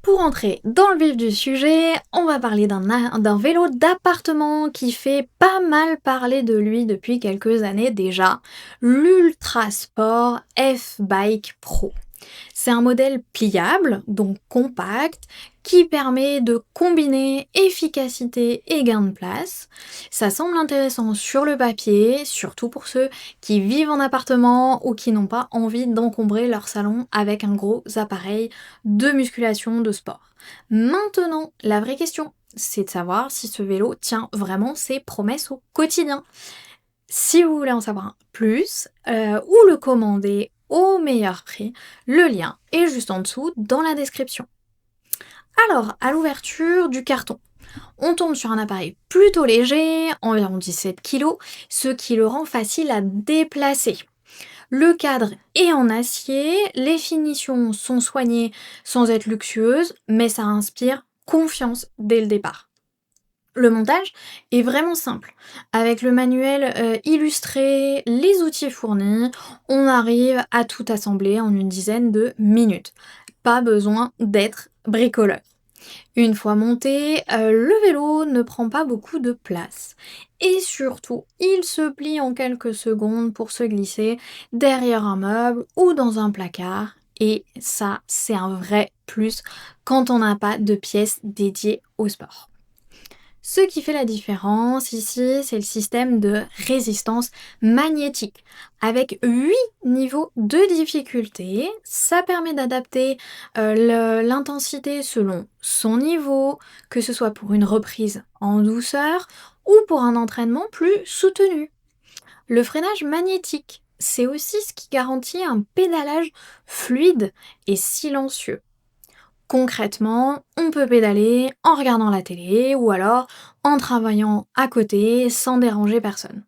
Pour entrer dans le vif du sujet, on va parler d'un vélo d'appartement qui fait pas mal parler de lui depuis quelques années déjà, l'Ultra Sport F-Bike Pro. C'est un modèle pliable, donc compact, qui permet de combiner efficacité et gain de place. Ça semble intéressant sur le papier, surtout pour ceux qui vivent en appartement ou qui n'ont pas envie d'encombrer leur salon avec un gros appareil de musculation de sport. Maintenant, la vraie question, c'est de savoir si ce vélo tient vraiment ses promesses au quotidien. Si vous voulez en savoir plus ou le commander au meilleur prix, le lien est juste en dessous dans la description. Alors, à l'ouverture du carton, on tombe sur un appareil plutôt léger, environ 17 kg, ce qui le rend facile à déplacer. Le cadre est en acier, les finitions sont soignées sans être luxueuses, mais ça inspire confiance dès le départ. Le montage est vraiment simple. Avec le manuel illustré, les outils fournis, on arrive à tout assembler en une dizaine de minutes. Pas besoin d'être bricoleur. Une fois monté, le vélo ne prend pas beaucoup de place. Et surtout, il se plie en quelques secondes pour se glisser derrière un meuble ou dans un placard. Et ça, c'est un vrai plus quand on n'a pas de pièces dédiées au sport. Ce qui fait la différence ici, c'est le système de résistance magnétique. Avec 8 niveaux de difficulté, ça permet d'adapter l'intensité selon son niveau, que ce soit pour une reprise en douceur ou pour un entraînement plus soutenu. Le freinage magnétique, c'est aussi ce qui garantit un pédalage fluide et silencieux. Concrètement, on peut pédaler en regardant la télé ou alors en travaillant à côté sans déranger personne.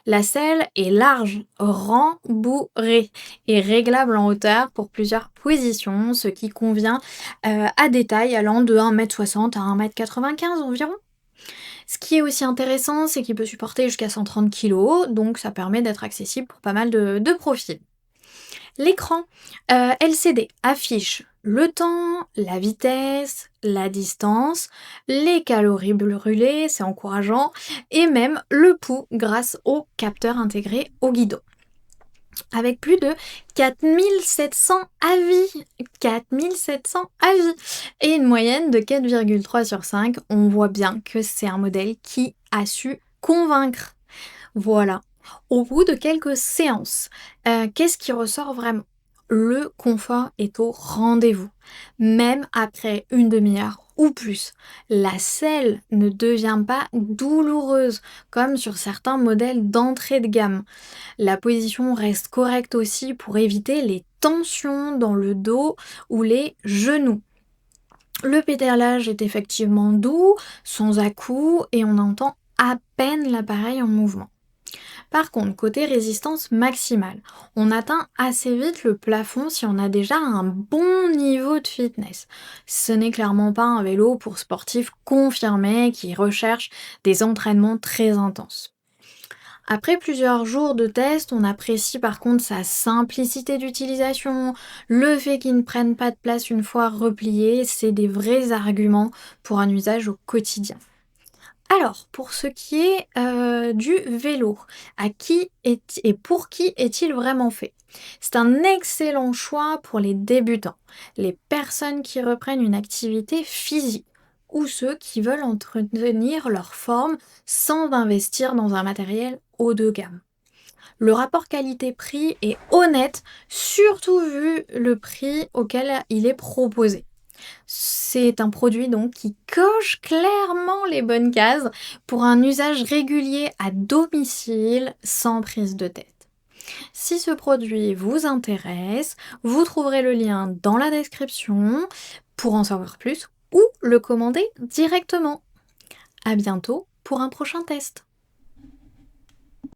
La selle est large, rembourrée et réglable en hauteur pour plusieurs positions, ce qui convient à des tailles allant de 1,60 m à 1,95 m environ. Ce qui est aussi intéressant, c'est qu'il peut supporter jusqu'à 130 kg, donc ça permet d'être accessible pour pas mal de profils. L'écran LCD affiche le temps, la vitesse, la distance, les calories brûlées, c'est encourageant, et même le pouls grâce au capteur intégré au guidon. Avec plus de 4700 avis, 4700 avis, et une moyenne de 4,3 sur 5, on voit bien que c'est un modèle qui a su convaincre. Voilà. Au bout de quelques séances, qu'est-ce qui ressort vraiment? Le confort est au rendez-vous. Même après une demi-heure ou plus, la selle ne devient pas douloureuse comme sur certains modèles d'entrée de gamme. La position reste correcte aussi pour éviter les tensions dans le dos ou les genoux. Le pédalage est effectivement doux, sans à-coups et on entend à peine l'appareil en mouvement. Par contre, côté résistance maximale, on atteint assez vite le plafond si on a déjà un bon niveau de fitness. Ce n'est clairement pas un vélo pour sportifs confirmés qui recherchent des entraînements très intenses. Après plusieurs jours de test, on apprécie par contre sa simplicité d'utilisation, le fait qu'il ne prenne pas de place une fois replié, c'est des vrais arguments pour un usage au quotidien. Alors, pour ce qui est du vélo, et pour qui est-il vraiment fait? C'est un excellent choix pour les débutants, les personnes qui reprennent une activité physique ou ceux qui veulent entretenir leur forme sans investir dans un matériel haut de gamme. Le rapport qualité-prix est honnête, surtout vu le prix auquel il est proposé. C'est un produit donc qui coche clairement les bonnes cases pour un usage régulier à domicile sans prise de tête. Si ce produit vous intéresse, vous trouverez le lien dans la description pour en savoir plus ou le commander directement. À bientôt pour un prochain test.